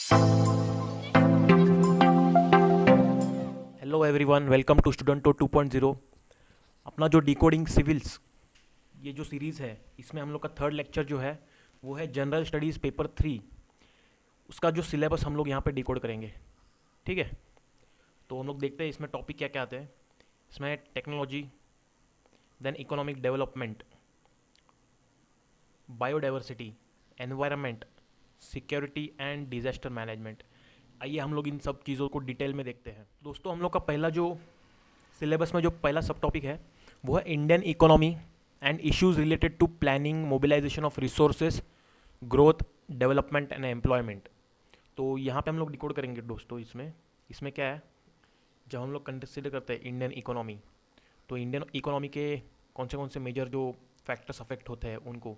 Hello everyone, welcome to Studento 2.0। अपना जो decoding civils ये जो सीरीज़ है, इसमें हम लोग का थर्ड लेक्चर जो है वो है जनरल स्टडीज़ पेपर 3। उसका जो सिलेबस हम लोग यहाँ पे डिकोड करेंगे। ठीक है, तो हम लोग देखते हैं इसमें टॉपिक क्या क्या आते हैं। इसमें technology, then economic development, biodiversity, environment, security and disaster management. आइए हम लोग इन सब चीज़ों को डिटेल में देखते हैं। दोस्तों, हम लोग का पहला जो सिलेबस में जो पहला सब टॉपिक है वो है Indian economy and issues related to planning, mobilisation of resources, growth, development and employment. तो यहाँ पे हम लोग डिकोड करेंगे दोस्तों। इसमें इसमें क्या है, जब हम लोग कंसिडर करते हैं इंडियन इकोनॉमी, तो इंडियन इकोनॉमी के कौन से मेजर जो फैक्टर्स अफेक्ट होते हैं उनको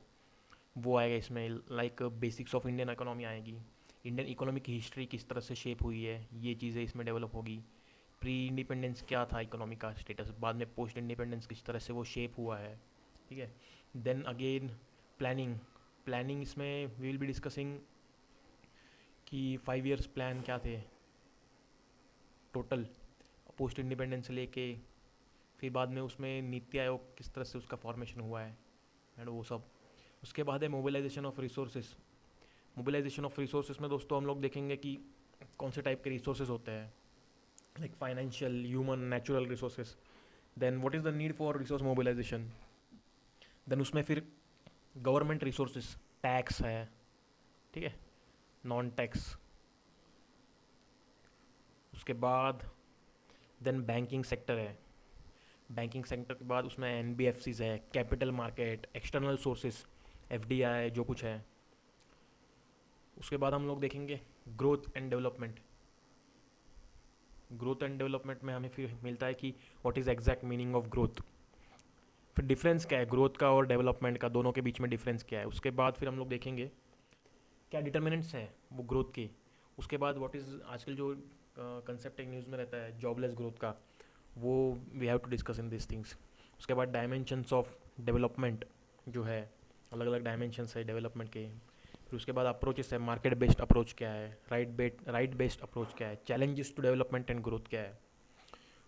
वो आएगा इसमें। Like basics of Indian economy आएगी, इंडियन इकोनॉमी की हिस्ट्री किस तरह से शेप हुई है, ये चीज़ें इसमें डेवलप होगी। प्री इंडिपेंडेंस क्या था इकोनॉमी का स्टेटस, बाद में पोस्ट इंडिपेंडेंस किस तरह से वो शेप हुआ है। ठीक है, देन अगेन प्लानिंग। प्लानिंग इसमें वी विल बी डिस्कसिंग कि 5 ईयर्स प्लान क्या थे टोटल पोस्ट इंडिपेंडेंस से लेके, फिर बाद में उसमें नीति आयोग किस तरह से उसका फॉर्मेशन हुआ है एंड वो सब। उसके बाद है mobilisation of resources. Mobilisation of resources में दोस्तों हम लोग देखेंगे कि कौन से टाइप के रिसोर्सेज होते हैं, like financial, human, natural resources. Then what is the need for resource mobilisation. Then उसमें फिर गवर्नमेंट रिसोर्सेज, टैक्स है, ठीक है, नॉन टैक्स। उसके बाद देन बैंकिंग सेक्टर है। बैंकिंग सेक्टर के बाद उसमें एनबीएफसीज है, capital market, external sources, FDI जो कुछ है। उसके बाद हम लोग देखेंगे growth and development. Growth and development में हमें फिर मिलता है कि what is exact meaning of growth, फिर डिफरेंस क्या है ग्रोथ का और डेवलपमेंट का, दोनों के बीच में डिफरेंस क्या है। उसके बाद फिर हम लोग देखेंगे क्या डिटर्मिनेंट्स हैं वो ग्रोथ के। उसके बाद व्हाट इज़ आजकल जो कंसेप्ट एक न्यूज़ में रहता है जॉबलेस ग्रोथ का, वो we have to discuss in this things. उसके बाद डायमेंशंस ऑफ डेवलपमेंट जो है, अलग अलग डायमेंशंस है डेवलपमेंट के। फिर उसके बाद अप्रोचेस है, मार्केट बेस्ड अप्रोच क्या है, राइट बेस्ड अप्रोच क्या है, challenges to development and growth क्या है।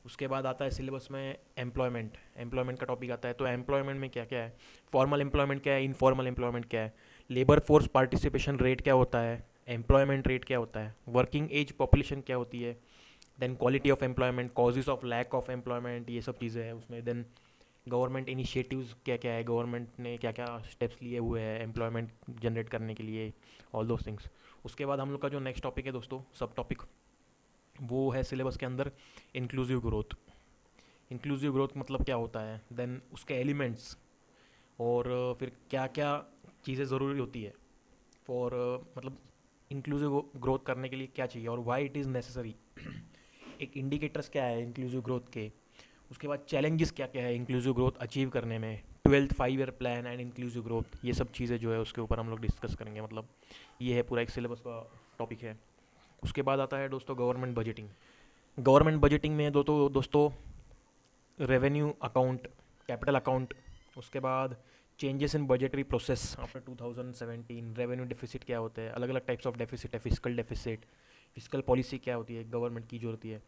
उसके बाद आता है सिलेबस में एम्प्लॉयमेंट। एम्प्लॉयमेंट का टॉपिक आता है, तो एम्प्लॉयमेंट में क्या क्या है, फॉर्मल एम्प्लॉयमेंट क्या है, इनफॉर्मल एम्प्लॉयमेंट क्या है, लेबर फोर्स पार्टिसिपेशन रेट क्या होता है, एम्प्लॉयमेंट रेट क्या होता है, वर्किंग एज पॉपुलेशन क्या होती है, then quality of employment, causes of lack of employment, ये सब चीज़ें हैं उसमें। देन गवर्नमेंट इनिशिएटिव्स क्या क्या है, गवर्नमेंट ने क्या क्या स्टेप्स लिए हुए हैं एम्प्लॉयमेंट जनरेट करने के लिए, ऑल दोज थिंग्स। उसके बाद हम लोग का जो नेक्स्ट टॉपिक है दोस्तों, सब टॉपिक, वो है सिलेबस के अंदर इंक्लूसिव ग्रोथ। इंक्लूसिव ग्रोथ मतलब क्या होता है, देन उसके एलिमेंट्स, और फिर क्या क्या चीज़ें ज़रूरी होती है फॉर मतलब इंक्लूसिव ग्रोथ करने के लिए क्या चाहिए और वाई इट इज़ नेसेसरी। एक इंडिकेटर्स क्या है इंक्लूसिव ग्रोथ के। उसके बाद चैलेंजेस क्या क्या है इंक्लूसिव ग्रोथ अचीव करने में, 12th 5 year plan and inclusive growth, ये सब चीज़ें जो है उसके ऊपर हम लोग डिस्कस करेंगे। मतलब ये है पूरा एक सिलेबस का टॉपिक है। उसके बाद आता है दोस्तों गवर्नमेंट बजटिंग। गवर्नमेंट बजटिंग में दोस्तों रेवेन्यू अकाउंट, कैपिटल अकाउंट, उसके बाद changes in budgetary process after 2017, revenue deficit क्या होता है, अलग अलग टाइप्स ऑफ डेफिसिट है, फिजिकल डेफिसिट, फिजिकल पॉलिसी क्या होती है गवर्नमेंट की जो होती है,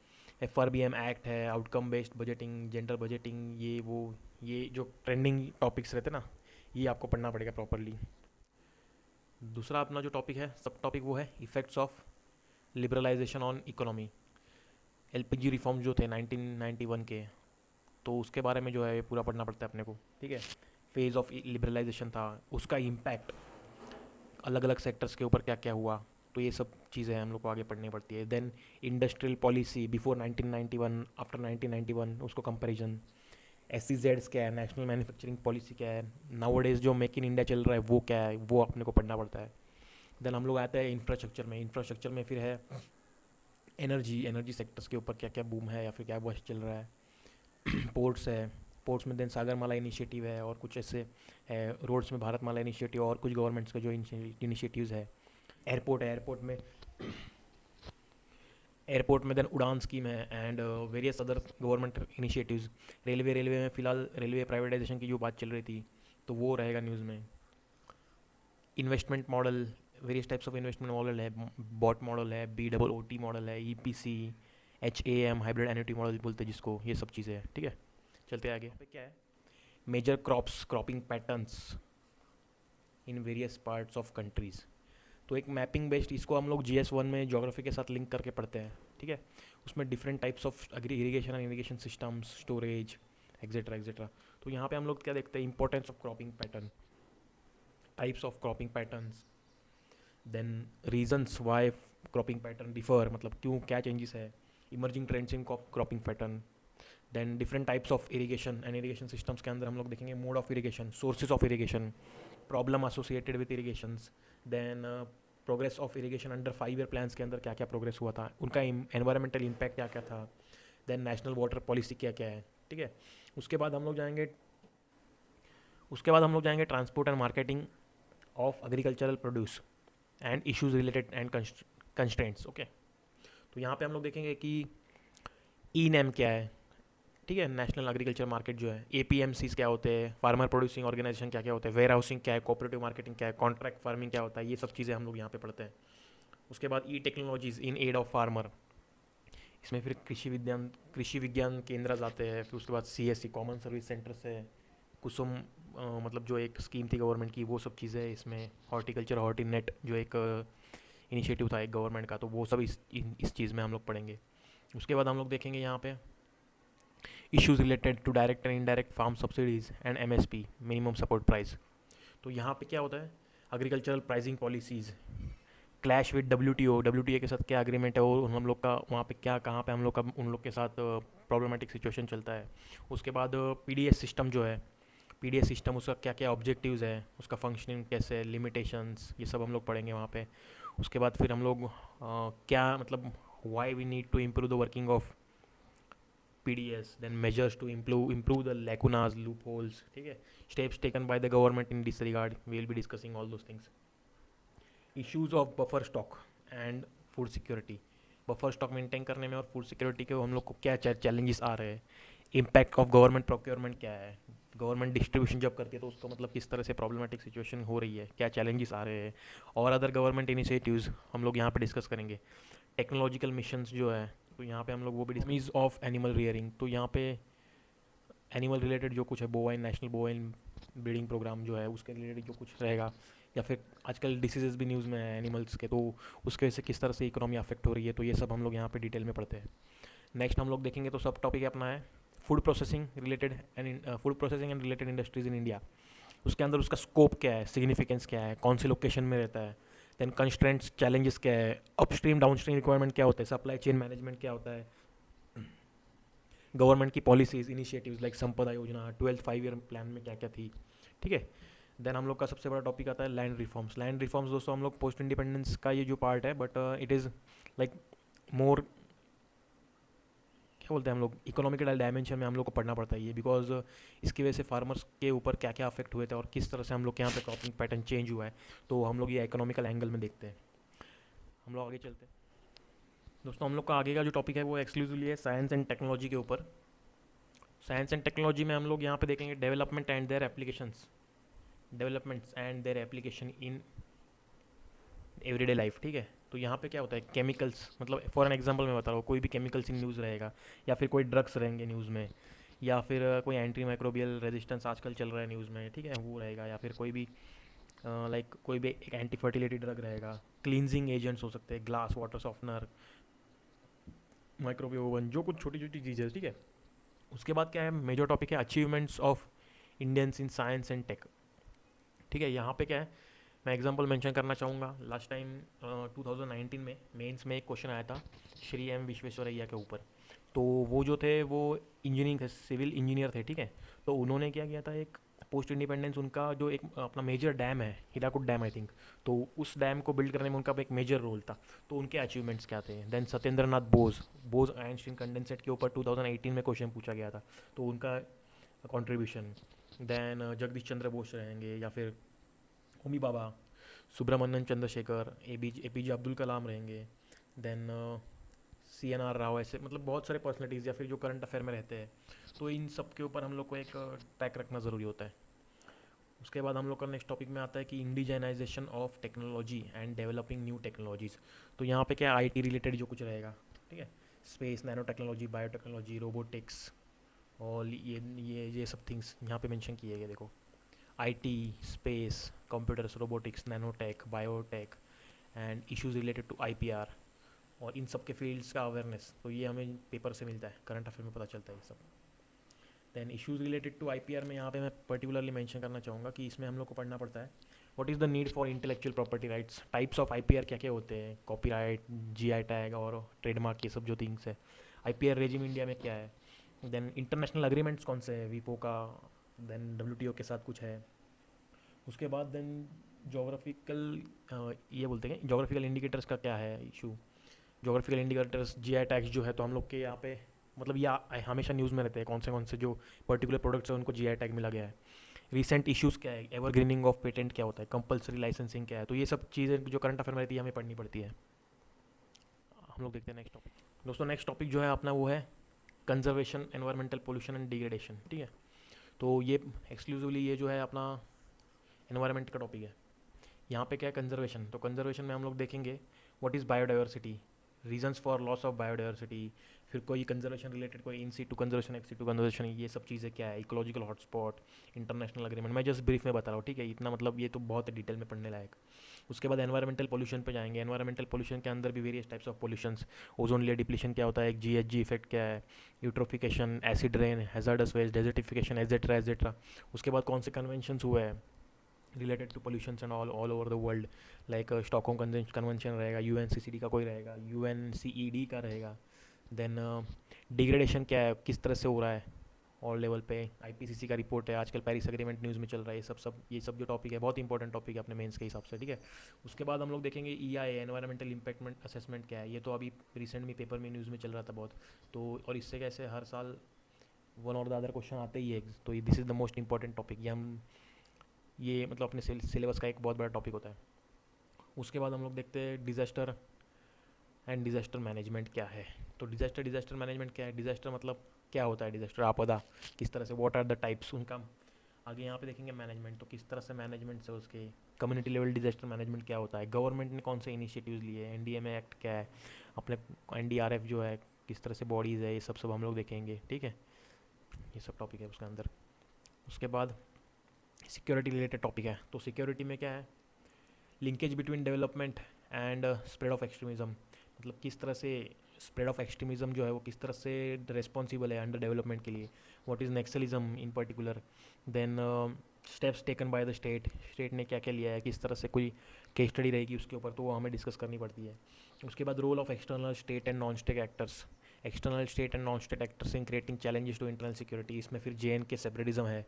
FRBM एक्ट है, outcome based budgeting, gender budgeting, ये जो ट्रेंडिंग टॉपिक्स रहते हैं ना, ये आपको पढ़ना पड़ेगा प्रॉपरली। दूसरा अपना जो टॉपिक है, सब टॉपिक, वो है effects of liberalisation on economy. LPG reform जो थे 1991 के, तो उसके बारे में जो है पूरा पढ़ना पड़ता है अपने को। ठीक है, फेज़ ऑफ लिबरलाइजेशन था, उसका इम्पैक्ट अलग अलग सेक्टर्स के ऊपर क्या क्या हुआ, तो ये सब चीज़ें हम लोग को आगे पढ़नी पड़ती है। Then industrial policy before 1991, after 1991, उसको कंपैरिजन, SEZs क्या है, नेशनल मैन्युफैक्चरिंग पॉलिसी क्या है, नाउ डेज जो मेक इन इंडिया चल रहा है वो क्या है, वो अपने को पढ़ना पड़ता है। देन हम लोग आते हैं इंफ्रास्ट्रक्चर में। इंफ्रास्ट्रक्चर में फिर है एनर्जी सेक्टर्स के ऊपर क्या क्या बूम है या फिर क्या वर्क चल रहा है। पोर्ट्स है, पोर्ट्स में देन सागरमाला इनिशिएटिव है और कुछ ऐसे है। रोड्स में भारतमाला इनिशिएटिव और कुछ गवर्नमेंट्स का जो इनिशिएटिव्स है। एयरपोर्ट है, एयरपोर्ट में देन उड़ान स्कीम है and various other government initiatives. Railway में फ़िलहाल रेलवे प्राइवेटाइजेशन की जो बात चल रही थी, तो वो रहेगा न्यूज़ में। Investment model, various types of investment model है, बॉट मॉडल है, BOOT मॉडल है, EPC, HAM hybrid annuity model बोलते हैं जिसको, ये सब चीज़ें हैं। ठीक है, चलते आगे। पे क्या है, major crops cropping patterns in various parts of countries. तो एक मैपिंग बेस्ड, इसको हम लोग GS1 में ज्योग्राफी के साथ लिंक करके पढ़ते हैं। ठीक है, उसमें different types of irrigation and irrigation systems, storage etcetera etcetera. तो यहाँ पे हम लोग क्या देखते हैं, importance of cropping pattern, types of cropping patterns, then reasons why cropping pattern differ, मतलब क्यों, क्या चेंजेस है, emerging trends in cropping pattern, then different types of irrigation and irrigation systems के अंदर हम लोग देखेंगे mode of irrigation, sources of irrigation, problem associated with irrigations, then progress of irrigation under 5 year plans के अंदर क्या क्या प्रोग्रेस हुआ था, उनका एनवायरमेंटल इम्पैक्ट क्या क्या था, देन नेशनल वाटर पॉलिसी क्या क्या है। ठीक है, उसके बाद हम लोग जाएंगे transport and marketing of agricultural produce and issues related and constraints. Okay, तो यहाँ पे हम लोग देखेंगे कि ENAM क्या है। ठीक है, नेशनल एग्रीकल्चर मार्केट जो है, APMCs क्या होते हैं, फार्मर प्रोड्यूसिंग ऑर्गेनाइजेशन क्या क्या होते हैं, वेयर हाउसिंग क्या है, कोऑपरेटिव मार्केटिंग क्या है, कॉन्ट्रैक्ट फार्मिंग क्या होता है, ये सब चीज़ें हम लोग यहाँ पे पढ़ते हैं। उसके बाद technologies in aid of farmer, इसमें फिर कृषि विज्ञान केंद्र आते हैं, फिर उसके बाद CSC कॉमन सर्विस सेंटर से कुसुम मतलब जो एक स्कीम थी गवर्नमेंट की, वो सब चीज़ें इसमें, हॉर्टिकल्चर हॉर्टिनेट जो एक इनिशिएटिव था एक गवर्नमेंट का, तो वो सब इस चीज़ में हम लोग पढ़ेंगे। उसके बाद हम लोग देखेंगे यहाँ पे issues related to direct and indirect farm subsidies and MSP minimum support price. तो यहाँ पे क्या होता है, agricultural pricing policies, clash with WTA के साथ क्या एग्रीमेंट है, और हम लोग का वहाँ पे क्या, कहाँ पे हम लोग का उन लोग के साथ प्रॉब्लमेटिक सिचुएशन चलता है। उसके बाद PDS सिस्टम जो है, PDS सिस्टम उसका क्या क्या ऑब्जेक्टिव्स है, उसका फंक्शनिंग कैसे, लिमिटेशंस, ये सब हम लोग पढ़ेंगे वहाँ पे। उसके बाद फिर हम लोग क्या मतलब why we need to improve the working of PDS, then measures to improve the lacunas, loopholes, ठीक है, steps taken by the government in this regard, we will be discussing all those things. Issues of buffer stock and food security, buffer stock maintain करने में और food security के हम लोग को क्या चैलेंजेस आ रहे हैं, इम्पैक्ट ऑफ गवर्नमेंट प्रोक्योरमेंट क्या है, गवर्नमेंट डिस्ट्रीब्यूशन जब करती है तो उसको मतलब किस तरह से प्रॉब्लमेटिक सिचुएशन हो रही है, क्या चैलेंजेस आ रहे हैं, और अदर गवर्नमेंट इनिशिएटिव्स हम लोग यहाँ पे डिस्कस करेंगे। टेक्नोलॉजिकल मिशंस जो है, तो यहाँ पे हम लोग वो भी डिस्कस ऑफ एनिमल रियरिंग, तो यहाँ पे एनिमल रिलेटेड जो कुछ है, bovine national bovine breeding programme जो है उसके रिलेटेड जो कुछ रहेगा, या फिर आजकल डिसीजेज भी न्यूज़ में है एनिमल्स के, तो उसके वजह से किस तरह से इकोनॉमी अफेक्ट हो रही है, तो ये सब हम लोग यहाँ पे डिटेल में पढ़ते हैं। नेक्स्ट हम लोग देखेंगे, तो सब टॉपिक अपना है food processing and related industries in India. उसके अंदर उसका स्कोप क्या है, सिग्निफिकेंस क्या है, कौन से लोकेशन में रहता है, देन कंस्ट्रेंट्स चैलेंजेस क्या है, अपस्ट्रीम डाउनस्ट्रीम रिक्वायरमेंट क्या होता है, सप्लाई चेन मैनेजमेंट क्या होता है, गवर्नमेंट की पॉलिसीज़ इनिशिएटिव्स लाइक संपदा योजना, 12th 5 ईयर प्लान में क्या क्या थी। ठीक है, देन हम लोग का सबसे बड़ा टॉपिक आता है लैंड रिफॉर्म्स दोस्तों, हम लोग पोस्ट इंडिपेंडेंस का ये जो पार्ट है, but it is like more, क्या बोलते हैं हम लोग, इकोनॉमिकल डायमेंशन में हम लोग को पढ़ना पड़ता है ये, बिकॉज इसकी वजह से फार्मर्स के ऊपर क्या क्या अफेक्ट हुए थे और किस तरह से हम लोग के यहाँ पे क्रॉपिंग पैटर्न चेंज हुआ है, तो हम लोग ये इकोनॉमिकल एंगल में देखते हैं। हम लोग आगे चलते हैं दोस्तों, हम लोग का आगे का जो टॉपिक है वो एक्सक्लूसिवली है साइंस एंड टेक्नोलॉजी के ऊपर। साइंस एंड टेक्नोलॉजी में हम लोग यहाँ पे देखेंगे developments and their application in everyday life. ठीक है, तो यहाँ पे क्या होता है, केमिकल्स, मतलब फॉर एन एग्जांपल मैं बता रहा हूँ, कोई भी केमिकल्स इन न्यूज़ रहेगा, या फिर कोई ड्रग्स रहेंगे न्यूज़ में, या फिर कोई एंटी माइक्रोबियल रेजिस्टेंस आजकल चल रहा है न्यूज़ में, ठीक है, वो रहेगा, या फिर कोई भी लाइक कोई भी एक एंटी फर्टिलिटी ड्रग रहेगा, क्लींजिंग एजेंट्स हो सकते हैं, glass water softener, microwave oven, जो कुछ छोटी छोटी चीज़ें। ठीक है, उसके बाद क्या है, मेजर टॉपिक है achievements of Indians in science and tech. ठीक है, यहाँ पे क्या है, मैं एग्जांपल मेंशन करना चाहूँगा, लास्ट टाइम 2019 में मेंस में एक क्वेश्चन आया था श्री एम विश्वेश्वरैया के ऊपर, तो वो जो थे वो इंजीनियरिंग थे, सिविल इंजीनियर थे। ठीक है, तो उन्होंने क्या किया था, एक पोस्ट इंडिपेंडेंस उनका जो एक अपना मेजर डैम है, हीराकुड डैम आई थिंक, तो उस डैम को बिल्ड करने में उनका एक मेजर रोल था, तो उनके अचीवमेंट्स क्या थे। Then Satyendra Nath Bose Einstein condensate के ऊपर 2018 में क्वेश्चन पूछा गया था, तो उनका कॉन्ट्रीब्यूशन। देन जगदीश चंद्र बोस रहेंगे, या फिर होमी बाबा, सुब्रमण्यम चंद्रशेखर, APJ अब्दुल कलाम रहेंगे, देन CNR राव, ऐसे मतलब बहुत सारे पर्सनैलिटीज़, या फिर जो करंट अफेयर में रहते हैं, तो इन सब के ऊपर हम लोग को एक ट्रैक रखना ज़रूरी होता है। उसके बाद हम लोग का नेक्स्ट टॉपिक में आता है कि indigenization of technology and developing new technologies. तो यहाँ पे क्या आईटी रिलेटेड जो कुछ रहेगा, ठीक है, space, nano technology, biotechnology, robotics और ये सब थिंग्स यहाँ पे मेंशन किए गए। देखो, IT, space, computers, robotics, nanotech, biotech and issues related to IPR, और इन सब के फील्ड्स का अवेयरनेस। तो ये हमें पेपर से मिलता है, करंट अफेयर में पता चलता है ये सब। Then issues related to IPR में यहाँ पे मैं पर्टिकुलरली मेंशन करना चाहूँगा कि इसमें हम लोग को पढ़ना पड़ता है what is the need for intellectual property rights, types of IPR क्या क्या होते हैं, कॉपीराइट, जीआई टैग और ट्रेडमार्क, ये सब जो थिंग्स है। आईपीआर रेजिम इंडिया में क्या है। देन इंटरनेशनल अग्रीमेंट्स कौन से हैं, वीपो का, देन डब्ल्यूटीओ के साथ कुछ है। उसके बाद देन जोग्राफिकल, ये बोलते हैं जोग्राफिकल इंडिकेटर्स का क्या है issue. Geographical indicators, GI tags जो है, तो हम लोग के यहाँ पे मतलब या हमेशा न्यूज़ में रहते हैं कौन से जो पर्टिकुलर प्रोडक्ट्स हैं उनको जीआई टैग मिला गया है। रीसेंट इश्यूज़ क्या है, एवरग्रीनिंग ऑफ पेटेंट क्या होता है, कंपलसरी लाइसेंसिंग क्या है। तो ये सब चीज़ें जो करंट अफेयर में रहती है हमें पढ़नी पड़ती है। हम लोग देखते हैं नेक्स्ट टॉपिक। दोस्तों नेक्स्ट टॉपिक जो है अपना वो है conservation, environmental pollution and degradation, ठीक है। तो ये एक्सक्लूसिवली ये जो है अपना एनवायरमेंट का टॉपिक है। यहाँ पे क्या है कंजर्वेशन, तो कंजर्वेशन में हम लोग देखेंगे what is biodiversity, reasons for loss of biodiversity, फिर कोई कंजर्वेशन रिलेटेड, कोई in situ conservation, ex situ conservation, ये सब चीज़ें क्या है, इकोलॉजिकल हॉटस्पॉट, इंटरनेशनल अग्रीमेंट। मैं जस्ट ब्रीफ में बता रहा हूँ, ठीक है, इतना मतलब ये तो बहुत डिटेल में पढ़ने लायक। उसके बाद एनवायरमेंटल पोल्यूशन पे जाएंगे। एनवायरमेंटल पोल्यूशन के अंदर भी various types of pollutions, ozone layer depletion क्या होता है, एक जीएचजी इफेक्ट क्या है, eutrophication, acid rain, hazardous waste, desertification, etcetera etcetera. उसके बाद कौन से कन्वेंशंस हुए हैं related to pollution and all over the world, like Stockholm convention रहेगा, यूएनसीसीडी का कोई रहेगा, यूएनसीईडी का रहेगा। देन डिग्रेडेशन क्या है, किस तरह से हो रहा है ऑल लेवल पे, आईपीसीसी का रिपोर्ट है, आजकल पेरिस एग्रीमेंट न्यूज़ में चल रहा है। ये सब जो टॉपिक है बहुत इंपॉर्टेंट टॉपिक है अपने मेंस के हिसाब से, ठीक है। उसके बाद हम लोग देखेंगे ईआई, एनवायरमेंटल इम्पैक्टमेंट असेसमेंट क्या है। ये तो अभी रिसेंट में पेपर में न्यूज़ में चल रहा था बहुत। तो और इससे कैसे हर साल वन और द अदर क्वेश्चन आते ही है, तो this is the most important topic. ये मतलब अपने सिलेबस का एक बहुत बड़ा टॉपिक होता है। उसके बाद हम लोग देखते हैं डिज़ास्टर एंड डिज़ास्टर मैनेजमेंट क्या है। तो डिज़ास्टर मैनेजमेंट क्या है, डिज़ास्टर मतलब क्या होता है, डिज़ास्टर आपदा किस तरह से, व्हाट आर द टाइप्स उनका। आगे यहाँ पे देखेंगे मैनेजमेंट, तो किस तरह से मैनेजमेंट से उसके कम्युनिटी लेवल डिज़ास्टर मैनेजमेंट क्या होता है, गवर्नमेंट ने कौन से इनिशिएटिव्स लिए, एनडीएमए एक्ट क्या है, अपने एनडीआरएफ जो है किस तरह से बॉडीज़ है, ये सब हम लोग देखेंगे, ठीक है। ये सब टॉपिक है उसके अंदर। उसके बाद सिक्योरिटी रिलेटेड टॉपिक है। तो सिक्योरिटी में क्या है, linkage between development and spread of extremism, मतलब किस तरह से स्प्रेड ऑफ एक्सट्रीमिज़म जो है वो किस तरह से रिस्पॉन्सिबल है अंडर डेवलपमेंट के लिए, what is Naxalism in particular. Then steps taken by the state ने क्या क्या लिया है, किस तरह से कोई केस स्टडी रहेगी उसके ऊपर, तो वो हमें डिस्कस करनी पड़ती है। उसके बाद role of external state and non state actors, external state and non state actors in creating challenges to internal security. इसमें फिर जेएन के सेपरेटिज्म है,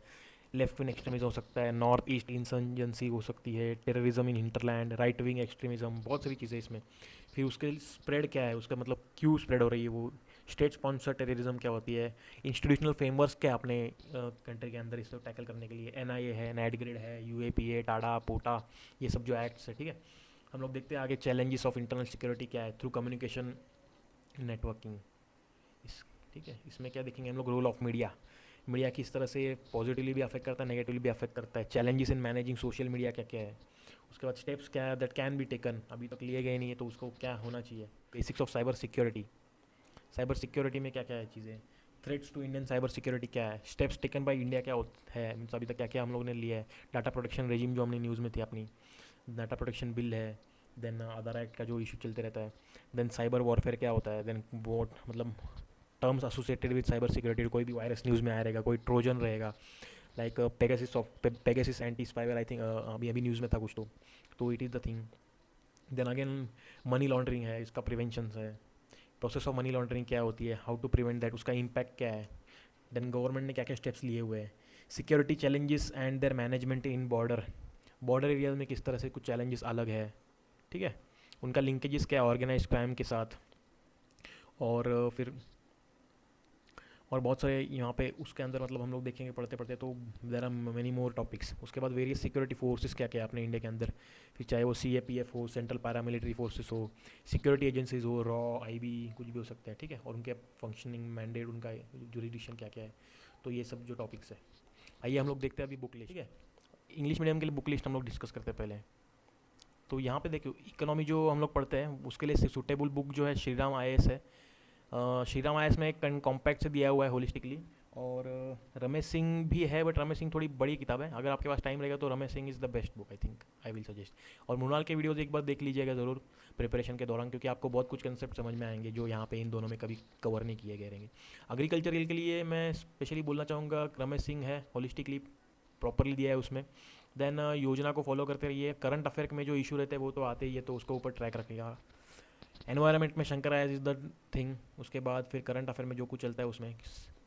लेफ्ट विंग एक्सट्रीमिज्म हो सकता है, नॉर्थ ईस्ट इंसर्जेंसी हो सकती है, terrorism in hinterland, right wing extremism, बहुत सारी चीज़ें इसमें। फिर उसके स्प्रेड क्या है, उसका मतलब क्यों स्प्रेड हो रही है वो, स्टेट स्पॉन्सर टेररिज्म क्या होती है, इंस्टीट्यूशनल फ्रेमवर्क क्या अपने कंट्री के अंदर इसको टैकल करने के लिए, एनआईए है, नेटग्रिड है, यूएपीए, टाडा, पोटा, ये सब जो एक्ट्स है, ठीक है। हम लोग देखते हैं आगे चैलेंजेस ऑफ इंटरनल सिक्योरिटी क्या है थ्रू कम्युनिकेशन नेटवर्किंग, ठीक है। इसमें क्या देखेंगे हम लोग, रोल ऑफ मीडिया, मीडिया किस तरह से पॉजिटिवली भी अफेक्ट करता है, नेगेटिवली भी अफेक्ट करता है, challenges in managing social media क्या क्या है। उसके बाद स्टेप्स क्या है दैट कैन बी टेकन, अभी तक लिए गए नहीं है तो उसको क्या होना चाहिए। Basics of cyber security, cyber security में क्या क्या है चीज़ें, threats to Indian cyber security क्या है, स्टेप्स टेकन बाय इंडिया क्या है, मीन्स अभी तक क्या क्या हम लोग ने लिया है, डाटा प्रोटेक्शन रेजिम जो हमने न्यूज़ में थी अपनी, डाटा प्रोटेक्शन बिल है, देन आधार एक्ट का जो इशू चलते रहता है, देन साइबर वॉरफेयर क्या होता है, देन वॉट मतलब terms associated with cyber security, कोई भी वायरस न्यूज़ में आया रहेगा, कोई ट्रोजन रहेगा, like Pegasus anti spyware, I think अभी न्यूज़ में था कुछ, तो it is the thing. Then again money laundering है, इसका प्रिवेंशन है, प्रोसेस ऑफ मनी लॉन्ड्रिंग क्या होती है, हाउ टू प्रिवेंट दैट, उसका इम्पैक्ट क्या है, देन गवर्नमेंट ने क्या क्या स्टेप्स लिए हुए हैं, security challenges and there management in border areas में किस तरह से कुछ चैलेंजेस अलग है, ठीक है, उनका लिंकेजेस क्या है ऑर्गेनाइज क्राइम के साथ, और फिर और बहुत सारे यहाँ पे उसके अंदर मतलब हम लोग देखेंगे पढ़ते पढ़ते तो there are many more topics. उसके बाद वेरियस सिक्योरिटी फोर्सेस क्या क्या है अपने इंडिया के अंदर, फिर चाहे वो CAPF हो, सेंट्रल पैरामिलिट्री फोर्सेस हो, सिक्योरिटी एजेंसीज हो, रॉ, IB, कुछ भी हो सकता है, ठीक है, और उनके फंक्शनिंग मैंडेट, उनका जुरिडिक्शन क्या क्या है। तो ये सब जो टॉपिक्स है, आइए हम लोग देखते हैं अभी बुक ले, ठीक है। इंग्लिश मीडियम के लिए बुक लिस्ट हम लोग डिस्कस करते हैं पहले। तो यहाँ पे देखिए इकोनॉमी जो हम लोग पढ़ते हैं उसके लिए सूटेबल बुक जो है श्रीराम आईएएस है। श्रीराम आईएएस में एक कॉम्पैक्ट से दिया हुआ है होलिस्टिकली। और रमेश सिंह भी है, बट रमेश सिंह थोड़ी बड़ी किताब है, अगर आपके पास टाइम रहेगा तो Ramesh Singh is the best book, I think I will suggest. और मुनाल के वीडियोज़ एक बार देख लीजिएगा ज़रूर प्रिपरेशन के दौरान, क्योंकि आपको बहुत कुछ कंसेप्ट समझ में आएंगे जो यहाँ पे इन दोनों में कभी कवर नहीं किए गए रहेंगे। एग्रीकल्चर के लिए मैं स्पेशली बोलना चाहूँगा रमेश सिंह है, होलिस्टिकली प्रॉपरली दिया है उसमें। देन योजना को फॉलो करते रहिए। करंट अफेयर में जो इशू रहते हैं वो तो आते ही है, तो उसको ऊपर ट्रैक रखिएगा। एनवायरनमेंट में शंकर आयस इज़ द थिंग। उसके बाद फिर करंट अफेयर में जो कुछ चलता है उसमें।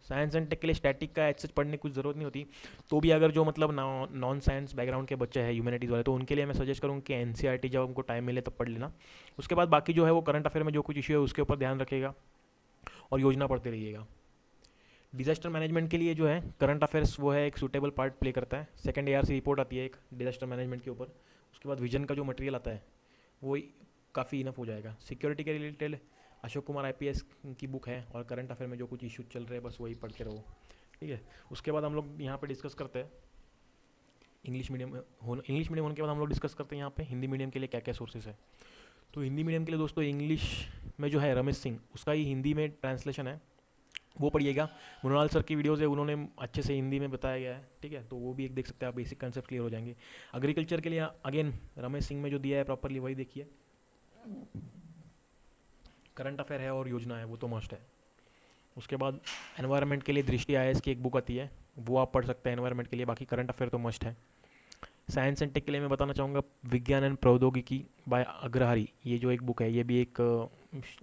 साइंस एंड टेक के लिए स्टैटिक का एज पढ़ने की कुछ ज़रूरत नहीं होती, तो भी अगर जो मतलब नॉन साइंस बैकग्राउंड के बच्चे हैं, ह्यूमैनिटीज़ वाले, तो उनके लिए मैं सजेस्ट करूँ कि एनसीईआरटी जब उनको टाइम मिले तब पढ़ लेना। उसके बाद बाकी जो है वो करंट अफेयर में जो कुछ इशू है उसके ऊपर ध्यान रखिएगा और योजना पढ़ते रहिएगा। डिजास्टर मैनेजमेंट के लिए जो है करंट अफेयर्स वो है एक सूटेबल पार्ट प्ले करता है। सेकंड ARC रिपोर्ट आती है एक डिजास्टर मैनेजमेंट के ऊपर। उसके बाद विजन का जो मटेरियल आता है वो काफ़ी इनफ हो जाएगा। सिक्योरिटी के रिलेटेड अशोक कुमार IPS की बुक है, और करंट अफेयर में जो कुछ इशू चल रहे हैं बस वही पढ़ते रहो, ठीक है। उसके बाद हम लोग यहाँ पे डिस्कस करते हैं इंग्लिश मीडियम होने के बाद हम लोग डिस्कस करते हैं यहाँ पे हिंदी मीडियम के लिए क्या क्या सोर्सेज है। तो हिंदी मीडियम के लिए दोस्तों इंग्लिश में जो है रमेश सिंह, उसका ही हिंदी में ट्रांसलेशन है, वो पढ़िएगा। मृणाल सर की वीडियोज़ है, उन्होंने अच्छे से हिंदी में बताया गया है, ठीक है, तो वो भी एक देख सकते हैं आप, बेसिक कंसेप्ट क्लियर हो जाएंगे। एग्रीकल्चर के लिए अगेन रमेश सिंह में जो दिया है प्रॉपरली वही देखिए। करंट अफेयर है और योजना है वो तो मस्ट है। उसके बाद एनवायरनमेंट के लिए दृष्टि IAS की एक बुक आती है, वो आप पढ़ सकते हैं एनवायरनमेंट के लिए। बाकी करंट अफेयर तो मस्ट है। साइंस एंड टेक के लिए मैं बताना चाहूँगा विज्ञान एंड प्रौद्योगिकी बाय अग्रहारी, ये जो एक बुक है ये भी एक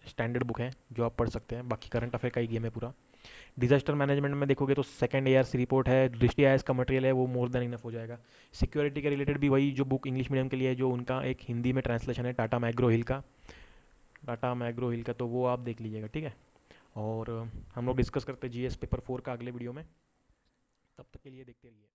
स्टैंडर्ड बुक है जो आप पढ़ सकते हैं। बाकी करंट अफेयर का ही गेम है पूरा। डिजास्टर मैनेजमेंट में देखोगे तो सेकंड ARC रिपोर्ट है, दृष्टि IAS का मटेरियल है, वो मोर देन इनफ हो जाएगा। सिक्योरिटी के रिलेटेड भी वही जो बुक इंग्लिश मीडियम के लिए है, जो उनका एक हिंदी में ट्रांसलेशन है टाटा मैग्रो हिल का, तो वो आप देख लीजिएगा, ठीक है। और हम लोग डिस्कस करते हैं GS पेपर 4 का अगले वीडियो में। तब तक के लिए देखते रहिए।